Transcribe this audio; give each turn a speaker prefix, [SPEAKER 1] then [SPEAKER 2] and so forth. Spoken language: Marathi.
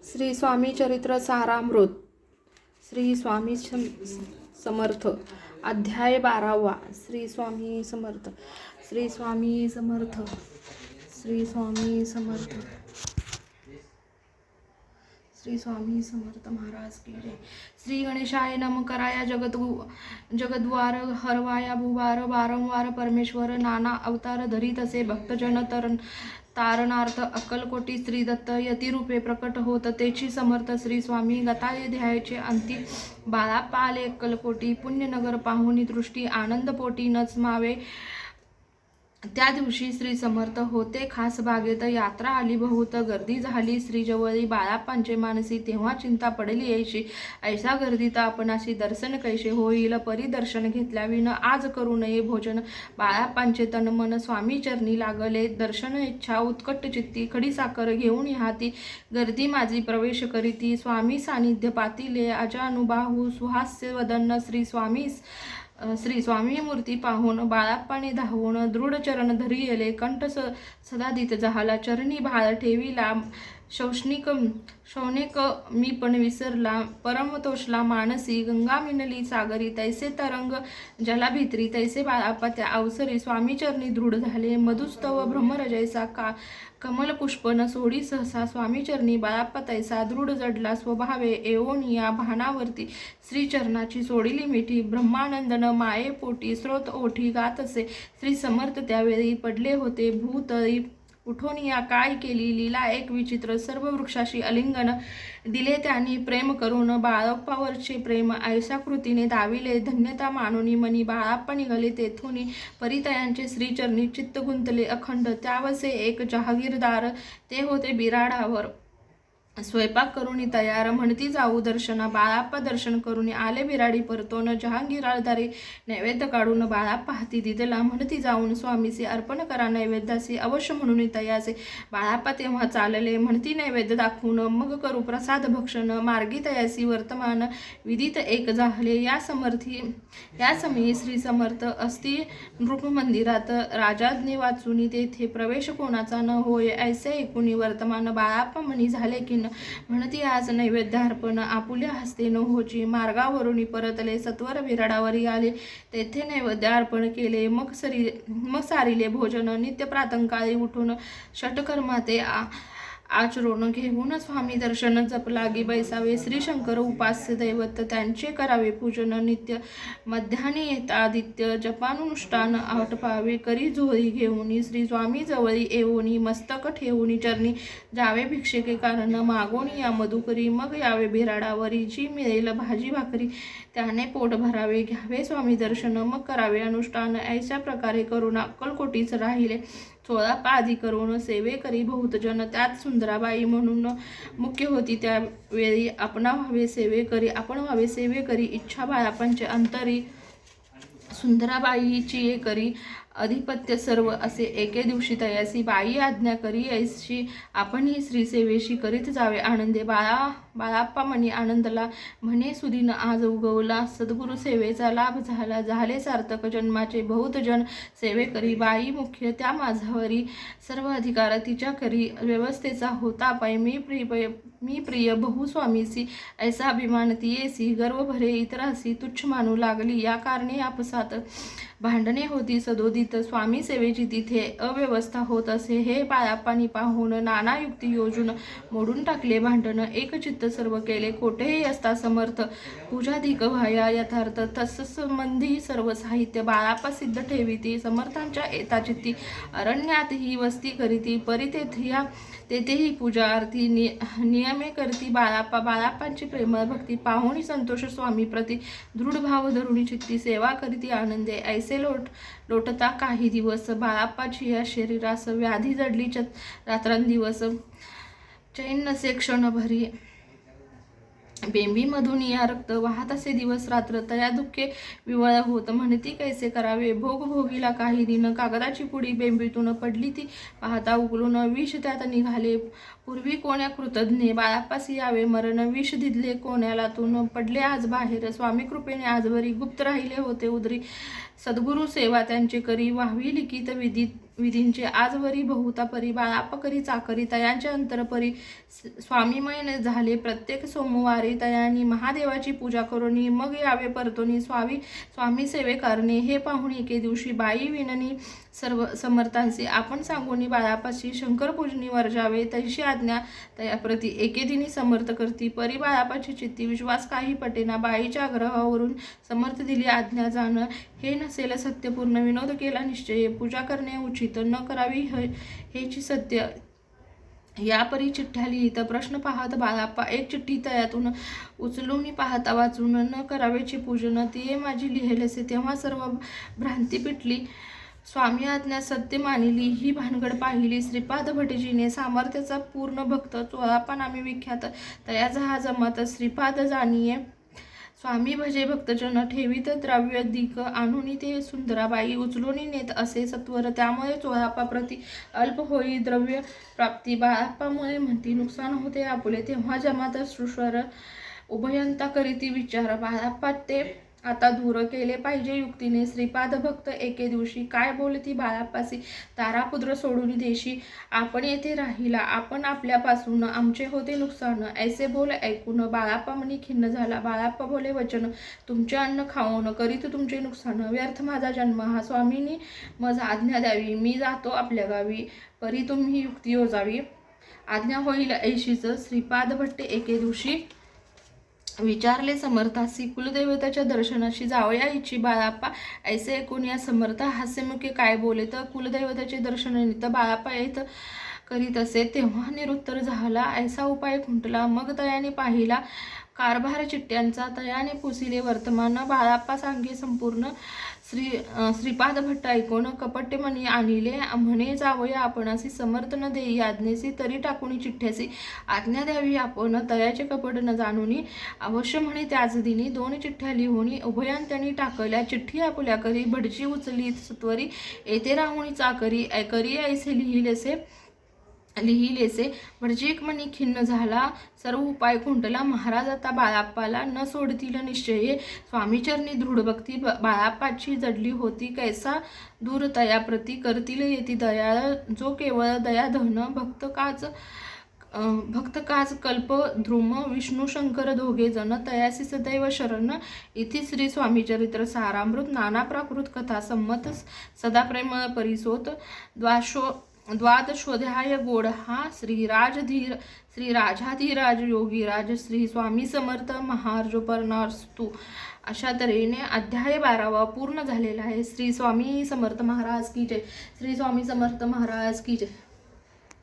[SPEAKER 1] श्री स्वामी चरित्र सारामृत श्री स्वामी समर्थ अध्याय 12वा। श्री स्वामी समर्थ, श्री स्वामी समर्थ, श्री स्वामी समर्थ, श्री स्वामी समर्थ महाराज की जय। श्री गणेशाय नम कराया जगद्वार हरवाया भुवार वारंवार परमेश्वर नाना अवतार धरीत असे भक्तजन तारणार्थ अक्कलकोटी श्री दत्त यतिरूपे प्रकट होत तेची समर्थ श्री स्वामी गताये ध्यायाचे अंती बाळाप्पा आले अक्कलकोटी पुण्यनगर पाहुनी दृष्टी आनंदपोटी नचमावे। त्या दिवशी श्री समर्थ होते खास बागेत यात्रा आली बहुत गर्दी झाली श्री जवळी बाळाप्पांचे मानसी तेव्हा चिंता पडली यायची ऐसा गर्दीत आपणाशी दर्शन कैसे होईल परिदर्शन घेतल्याविन आज करू नये भोजन। बाळाप्पांचे तन मन स्वामी चरणी लागले दर्शन इच्छा उत्कट चित्ती खडी साखर घेऊन ह्याती गर्दी माझी प्रवेश करीती स्वामी सानिध्य पातिले अजानुबाहू सुहास्य वदन श्री स्वामी मूर्ती पाहून बाळाप्पाने धावून दृढ चरण धरियले कंठ सदादित झाला चरणी भाळ ठेविला शौनिक मी पण विसरला परमतोषला मानसी गंगा मिनली सागरी तैसे तरंग जलाभित्री तैसे बाळाप्पा त्या अवसरी स्वामी चरणी दृढ झाले मधुस्तव भ्रमर जैसा कमल पुष्पन सोडी सहसा स्वामी चरणी बाळाप्पा तैसा दृढ जडला स्वभावे एवोन या भानावरती श्री चरणाची सोडिली मिठी ब्रह्मानंदन माये पोटी स्रोत ओठी गात असे श्री समर्थ त्यावेळी पडले होते भूतळी उठून या काय केली लीला एक विचित्र सर्व वृक्षाशी अलिंगन दिले त्यांनी प्रेम करून बाळाप्पावरचे प्रेम ऐसा कृतीने दाविले धन्यता मानूनी मनी बाळाप्पा निघाले तेथून परितयांचे श्रीचरणी चित्त गुंतले अखंड त्यावसे एक जहागीरदार ते होते बिराडावर स्वयंपाक करून तयार म्हणती जाऊ दर्शना बाळाप्पा दर्शन करून आले बिराडी परतोन जहांगीरदारी नैवेद्य काढून बाळाप्पा हाती दिदला म्हणती जाऊन स्वामीचे अर्पण करा नैवेद्याचे अवश्य म्हणून तयाचे बाळाप्पा तेव्हा चालले म्हणती नैवेद्य दाखवून मग करू प्रसाद भक्षण मार्गी तयासी वर्तमान विदित एक झाले या समयी श्री समर्थ असती नृप मंदिरात राजाज्ञे वाचून तेथे प्रवेश कोणाचा न होय ऐसे ऐकून वर्तमान बाळाप्पा म्हणी झाले की म्हणती आज नैवेद्यार्पण आपुल्या हस्ते न होची मार्गावरून परतले सत्वर विराडावरी आले तेथे नैवेद्यार्पण केले मग सारिले भोजन नित्य प्रातःकाळी उठून षटकर्माते आचरण घेऊन स्वामी दर्शन जप लागी बैसावे श्री शंकर उपास्य दैवत त्यांचे करावे पूजन नित्य मध्याने येतादित्य जपानुष्ठान आटपावे करी झोळी घेऊन श्री स्वामी जवळी येऊनी मस्तक ठेवून चरणी जावे भिक्षेके कारण मागोन या मधुकरी मग यावे बिराडावरी जी मिळेल भाजी भाकरी त्याने पोट भरावे घ्यावे स्वामी दर्शन मग करावे अनुष्ठान ऐशा प्रकारे करून अक्कलकोटीच राहिले 16 पादी करून सेवे करी बहुतजन त्यात सुंदराबाई म्हणून मुख्य होती त्यावेळी आपण व्हावे सेवे करी इच्छा बाळाप्पांचे अंतरी सुंदराबाईची ये करी अधिपत्य सर्व असे एके दिवशी तयासी बाई आज्ञा करी ऐशी आपण ही श्री सेवेशी करीत जावे आनंदे बाळाप्पा म्हणे आनंदला म्हणे सुदीन आज उगवला सद्गुरु सेवेचा लाभ झाले सार्थक जन्माचे बहुत जन सेवे करी बाई मुख्य त्या माझावरी सर्व अधिकार तिच्या करी व्यवस्थेचा होता पाय मी प्रिय बहुस्वामीसी ऐसा अभिमान तियेसी गर्व भरे इतरासी तुच्छ मानू लागली या कारणे आपसात भांडणे होती सदोदित स्वामी सेवेची तिथे अव्यवस्था होत असे हे बाळाप्पांनी पाहून नाना युक्ती योजून मोडून टाकले भांडण एक चित्त सर्व केले कोठेही असता समर्थ पूजाधिक व्हाया यथार्थ तत्संबंधी सर्व साहित्य बाळाप्पा सिद्ध ठेविती समर्थांच्या येताचित्ती अरण्यात ही वस्ती करीती तेथेही पूजा आरती नियमे करती बाळाप्पांची प्रेमळ भक्ती पाहुणी संतोष स्वामी प्रति दृढ भाव धरुणी चित्ती सेवा करीती आनंदे ऐसे लोटता काही दिवस बाळाप्पाची या शरीरास व्याधी जडली रात्रंदिवस चैन नसे क्षणभरी बेंबीमधून या रक्त वाहत असे दिवस रात्र तया दुःखे विवळ होत म्हणती कैसे करावे भोगीला काही दिन कागदाची पुडी बेंबीतून पडली ती पाहता उकलून विष त्यात निघाले पूर्वी कोण्या कृतज्ञे बाळाप्पासी यावे मरण विष दिदले कोण्यालातून पडले आज बाहेर स्वामी कृपेने आजवरी गुप्त राहिले होते उदरी सद्गुरु सेवा त्यांचे करी व्हावी लिखित विधींचे आजवरी बहुता परी बाळाप्पा करी चाकरी तयांच्या अंतरपरी स्वामीमय झाले प्रत्येक सोमवारी तयांनी महादेवाची पूजा करून मग यावे परतोनी स्वामी सेवे करणे हे पाहून एके दिवशी बाई विननी सर्व समर्थांचे आपण सांगून बाळापाशी शंकरपूजनी वर्जावे तैशी आज्ञा तयाप्रती एके दिनी समर्थ करती परी बाळापाची चित्ती विश्वास काही पटेना बाईच्या आग्रहावरून समर्थ दिली आज्ञा जाणं हे नसेल सत्यपूर्ण विनोद केला निश्चय पूजा करणे उचित न करावी हेची सत्य या परी चिठ्ठ्या लिहित प्रश्न पाहत बाळाप्पा एक चिठ्ठी तयातून उचलून पाहता वाचून न करावेची पूजन ती माझी लिहिलेसे तेव्हा सर्व भ्रांती पिटली स्वामी आज्ञा सत्य मानिली ही भानगड पाहिली श्रीपाद भटजीने सामर्थ्याचा पूर्ण भक्त चोळाप्पा नामे विख्यात तयाचा हा जमात श्रीपाद जाणीये स्वामी भजे भक्तजन ठेवीत द्रव्य दिक आणून ते सुंदराबाई उचलून नेत असे सत्वर त्यामुळे चोळाप्पा प्रति अल्प होई द्रव्य प्राप्ती बाळाप्पामुळे म्हणती नुकसान होते आपुले तेव्हा जमात श्रुश्वर उभयंता करीती विचार बाळाप्पा ते आता दूर केले पाहिजे युक्तीने श्रीपाद भक्त एके दिवशी काय बोलती बाळाप्पासी तारापुत्र सोडून देशी आपण येथे राहिला आपण आपल्यापासून आमचे होते नुकसान ऐसे बोल ऐकून बाळाप्पा मनी खिन्न झाला बाळाप्पा बोले वचन तुमचे अन्न खाऊन करीत तुमचे नुकसान व्यर्थ माझा जन्म हा स्वामींनी मज आज्ञा द्यावी मी जातो आपल्या गावी परी तुम्ही युक्ती योजावी आज्ञा होईल ऐशीच श्रीपाद भट्टे एके दिवशी विचारले समर्थासी कुलदेवताच्या दर्शनाशी जावया इच्छी बाळाप्पा ऐसे ऐकून या समर्थ हास्यमुखे काय बोले तर कुलदैवताचे दर्शनानिमित्त बाळाप्पा येत करीत असे तेव्हा निरुत्तर झाला ऐसा उपाय खुंटला मग तयाने पाहिला कारभार चिठ्ठ्यांचा तयाने पुसिले वर्तमान बाळाप्पा सांगे संपूर्ण श्रीपाद भट्ट ऐकून कपट्टे मनी आणले म्हणे जावया आपणासी समर्थ न देई आज्ञेसी तरी टाकून चिठ्ठ्यासी आज्ञा द्यावी आपण तयाचे कपट न जाणून अवश्य म्हणे त्याच दिनी 2 चिठ्ठ्या लिहून उभयांत्यांनी टाकल्या चिठ्ठी आपुल्या करी भटजी उचली सत्वरी येथे राहुणी चाकरी ऐकरी ऐसे लिहिलेसे भटजीक मनी खिन्न झाला सर्व उपाय खुंटला महाराज आता बाळाप्पाला न सोडतील निश्चये स्वामीचरणी दृढ भक्ती बाळाप्पाची जडली होती कैसा दूर तयाप्रती करतील येती दया जो केवळ दयाधन भक्त काज कल्प ध्रुम विष्णू शंकर दोघे जण तयासी सदैव शरण इथे श्री स्वामी चरित्र सारामृत नाना प्राकृत कथा संमत सदा प्रेम परिसोत द्वादशोध्याय गोड हा श्रीराजाधिराज योगीराज श्री स्वामी समर्थ महार्जोपरणास्तु अशा तऱ्हेने अध्याय 12वा पूर्ण झालेला आहे. श्री स्वामी समर्थ महाराज की जय. श्री स्वामी समर्थ महाराज की जय.